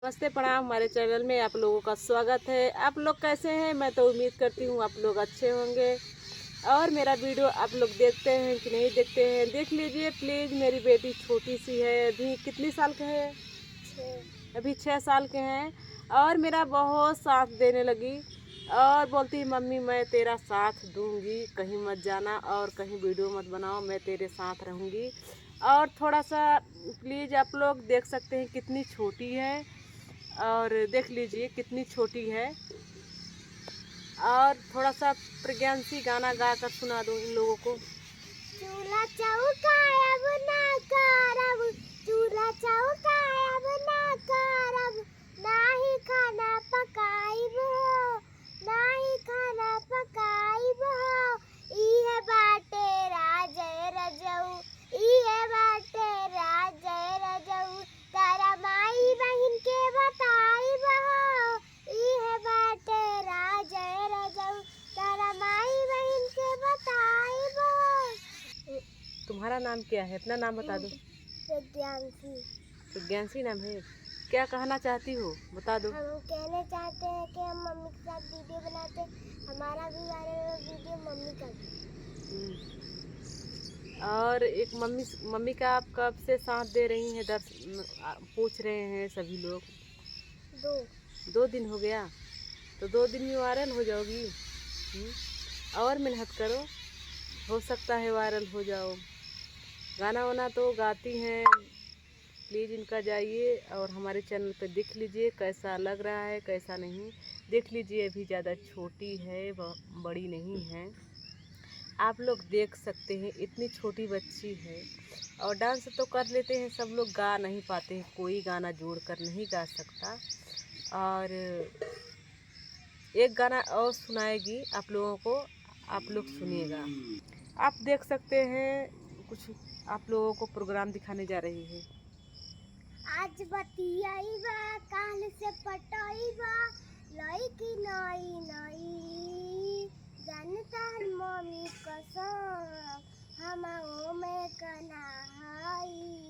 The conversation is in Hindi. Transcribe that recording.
नमस्ते, प्रणाम। हमारे चैनल में आप लोगों का स्वागत है। आप लोग कैसे हैं? मैं तो उम्मीद करती हूँ आप लोग अच्छे होंगे। और मेरा वीडियो आप लोग देखते हैं कि नहीं देखते हैं, देख लीजिए प्लीज़। मेरी बेटी छोटी सी है, अभी कितनी साल के है? 6। अभी 6 साल के हैं। और मेरा बहुत साथ देने लगी और बोलती मम्मी मैं तेरा साथ दूंगी, कहीं मत जाना और कहीं वीडियो मत बनाओ, मैं तेरे साथ रहूँगी। और थोड़ा सा प्लीज़ आप लोग देख सकते हैं कितनी छोटी है, और देख लीजिए कितनी छोटी है। और थोड़ा सा प्रेग्नेंसी गाना गा कर सुना दो इन लोगों को। चूल्हा चौकाया बना करब, चूल्हा चौकाया बना करब, नाही खाना पकाइब हो, नाही खाना पकाइब हो। इहे बाटे राजय रजऊ, इहे बाटे राजय रजऊ, तारा माई बहिन के बताइब हो। इहे बाटे राजय रजऊ, तारा माई बहिन के बताइब हो। तुम्हारा नाम क्या है? अपना नाम बता दो। प्रज्ञांशी। प्रज्ञांशी नाम है। क्या कहना चाहती हो बता दो। हम कहना चाहते हैं कि हम मम्मी के साथ वीडियो बनाते हैं, हमारा भी वायरल वीडियो मम्मी का भी। और एक मम्मी का आप कब से साथ दे रही हैं? पूछ रहे हैं सभी लोग। 2 दिन हो गया, तो 2 दिन में वायरल हो जाओगी। और मेहनत करो, हो सकता है वायरल हो जाओ। गाना वाना तो गाती हैं, प्लीज़ इनका जाइए और हमारे चैनल पे देख लीजिए कैसा लग रहा है कैसा नहीं। देख लीजिए अभी ज़्यादा छोटी है, बड़ी नहीं है। आप लोग देख सकते हैं इतनी छोटी बच्ची है। और डांस तो कर लेते हैं सब लोग, गा नहीं पाते हैं, कोई गाना जोड़ कर नहीं गा सकता। और एक गाना और सुनाएगी आप लोगों को, आप लोग सुनिएगा। आप देख सकते हैं कुछ आप लोगों को प्रोग्राम दिखाने जा रही है। आज बतियाइबा काल से पटाइबा, लईकी नई नई, जानता मम्मी कसम हमाओ में कना हई।